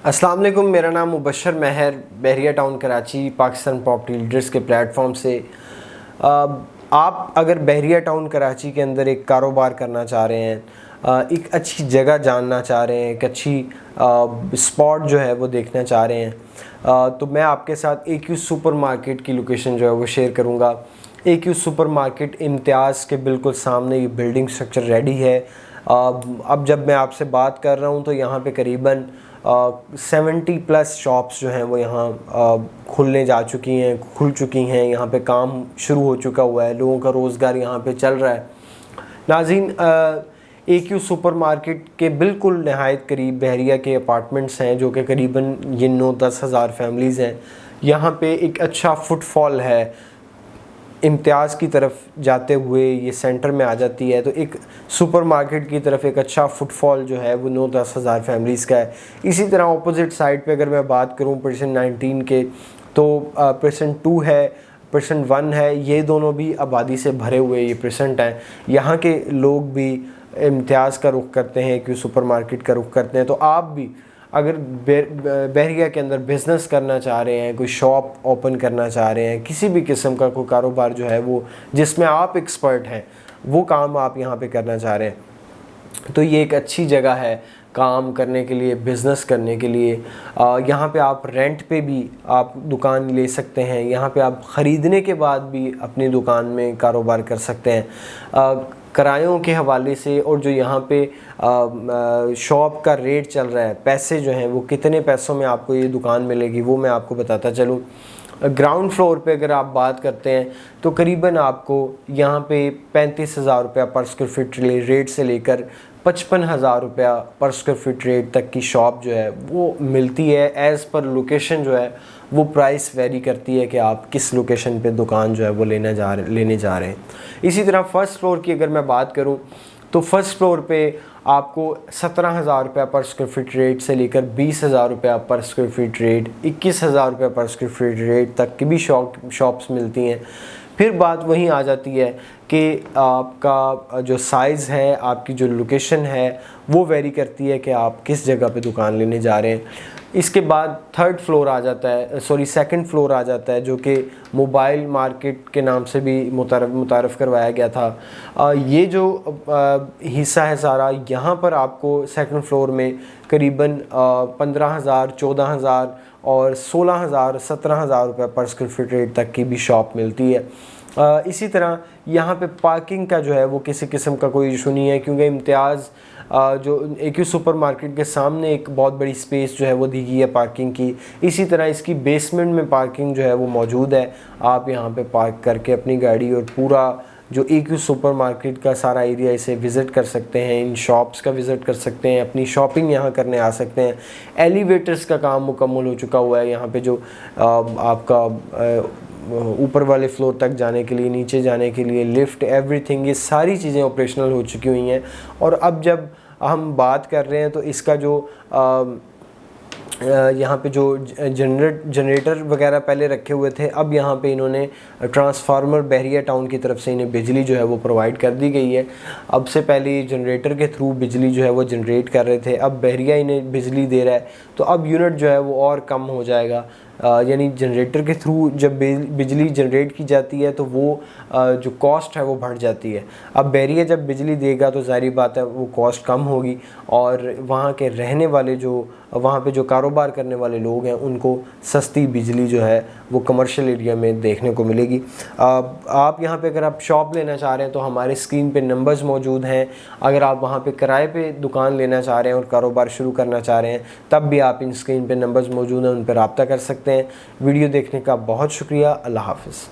अस्सलाम वालेकुम, मेरा नाम Mubashar Mahar Bahria Town Karachi Pakistan property leaders के प्लेटफॉर्म से आप अगर बहरिया टाउन कराची के अंदर एक कारोबार करना चाह रहे हैं, एक अच्छी जगह जानना चाह रहे हैं, एक अच्छी स्पॉट जो है वो देखना चाह रहे हैं, तो मैं आपके साथ AQ सुपर मार्केट की लोकेशन जो है वो शेयर करूँगा। AQ सुपर मार्केट इम्तियाज़ के बिल्कुल सामने ये बिल्डिंग स्ट्रक्चर रेडी है। अब जब मैं आपसे बात कर रहा हूँ तो यहाँ पे करीबन 70+ शॉप्स जो हैं वो यहाँ खुल चुकी हैं। यहाँ पे काम शुरू हो चुका हुआ है, लोगों का रोज़गार यहाँ पे चल रहा है। नाज़रीन, AQ सुपर मार्केट के बिल्कुल नहायत करीब बहरिया के अपार्टमेंट्स हैं जो कि करीबन ये 9-10 हज़ार फैमिलीज़ हैं। यहाँ पे एक अच्छा फुटफॉल है, इम्तियाज़ की तरफ जाते हुए ये सेंटर में आ जाती है, तो एक सुपर मार्केट की तरफ एक अच्छा फुटफॉल जो है वो 9-10 हज़ार फैमिलीज़ का है। इसी तरह ऑपोजिट साइड पे अगर मैं बात करूँ परसेंट 19 के, तो परसेंट 2 है, परसेंट 1 है, ये दोनों भी आबादी से भरे हुए ये परसेंट हैं। यहाँ के लोग भी इम्तियाज़ का रुख करते हैं, क्यों सुपर मार्केट का रुख करते हैं। तो आप भी अगर बहरिया के अंदर बिज़नेस करना चाह रहे हैं, कोई शॉप ओपन करना चाह रहे हैं, किसी भी किस्म का कोई कारोबार जो है वो जिसमें आप एक्सपर्ट हैं, वो काम आप यहाँ पे करना चाह रहे हैं, तो ये एक अच्छी जगह है काम करने के लिए, बिज़नेस करने के लिए। यहाँ पे आप रेंट पे भी आप दुकान ले सकते हैं, यहाँ पे आप ख़रीदने के बाद भी अपनी दुकान में कारोबार कर सकते हैं। किरायों के हवाले से और जो यहाँ पे शॉप का रेट चल रहा है, पैसे जो हैं वो कितने पैसों में आपको ये दुकान मिलेगी, वो मैं आपको बताता चलूँ। ग्राउंड फ्लोर पे अगर आप बात करते हैं तो करीबन आपको यहाँ पे 35,000 रुपया पर स्क्वायर फीट रेट से लेकर 55,000 रुपया पर स्क्वायर फीट रेट तक की शॉप जो है वो मिलती है। एज़ पर लोकेशन जो है वो प्राइस वेरी करती है कि आप किस लोकेशन पे दुकान जो है वो लेने जा रहे हैं। इसी तरह फ़र्स्ट फ्लोर की अगर मैं बात करूँ तो फर्स्ट फ्लोर पे आपको 17,000 रुपया पर स्क्वायर फीट रेट से लेकर 20,000 रुपया पर स्क्वायर फीट रेट, 21,000 रुपया पर स्क्वायर फीट रेट तक की भी शॉप्स मिलती हैं। फिर बात वहीं आ जाती है कि आपका जो साइज़ है, आपकी जो लोकेशन है, वो वेरी करती है कि आप किस जगह पे दुकान लेने जा रहे हैं। इसके बाद सेकंड फ्लोर आ जाता है जो कि मोबाइल मार्केट के नाम से भी मुतारफ़ करवाया गया था। ये जो हिस्सा है सारा, यहाँ पर आपको सेकंड फ्लोर में करीबन 15,000, 14,000 और 16,000, 17,000 रुपये पर स्क्वायर फीट रेट तक की भी शॉप मिलती है। इसी तरह यहाँ पे पार्किंग का जो है वो किसी किस्म का कोई इशू नहीं है, क्योंकि इम्तियाज़ जो AQ सुपर मार्केट के सामने एक बहुत बड़ी स्पेस जो है वो दी गई है पार्किंग की। इसी तरह इसकी बेसमेंट में पार्किंग जो है वो मौजूद है। आप यहाँ पे पार्क करके अपनी गाड़ी और पूरा जो AQ सुपर मार्केट का सारा एरिया, इसे विज़िट कर सकते हैं, इन शॉप्स का विज़िट कर सकते हैं, अपनी शॉपिंग यहाँ करने आ सकते हैं। एलिवेटर्स का काम मुकम्मल हो चुका हुआ है। यहाँ पे जो आपका ऊपर वाले फ्लोर तक जाने के लिए, नीचे जाने के लिए लिफ्ट, एवरीथिंग, ये सारी चीज़ें ऑपरेशनल हो चुकी हुई हैं। और अब जब हम बात कर रहे हैं तो इसका जो यहाँ पे जो जनरेटर वगैरह पहले रखे हुए थे, अब यहाँ पे इन्होंने ट्रांसफार्मर बहरिया टाउन की तरफ से इन्हें बिजली जो है वो प्रोवाइड कर दी गई है। अब से पहले जनरेटर के थ्रू बिजली जो है वो जनरेट कर रहे थे, अब बहरिया इन्हें बिजली दे रहा है, तो अब यूनिट जो है वो और कम हो जाएगा। यानी जनरेटर के थ्रू जब बिजली जनरेट की जाती है तो वो जो कॉस्ट है वो बढ़ जाती है। अब बहरिया जब बिजली देगा तो ज़ाहिर बात है वो कॉस्ट कम होगी, और वहाँ के रहने वाले वहाँ पे जो कारोबार करने वाले लोग हैं उनको सस्ती बिजली जो है वो कमर्शियल एरिया में देखने को मिलेगी। आप यहाँ पे अगर आप शॉप लेना चाह रहे हैं तो हमारे स्क्रीन पे नंबर्स मौजूद हैं। अगर आप वहाँ पे किराए पे दुकान लेना चाह रहे हैं और कारोबार शुरू करना चाह रहे हैं, तब भी आप इन स्क्रीन पे नंबर्स मौजूद हैं, उन पर रब्ता कर सकते हैं। वीडियो देखने का बहुत शुक्रिया। अल्लाह हाफ़िज़।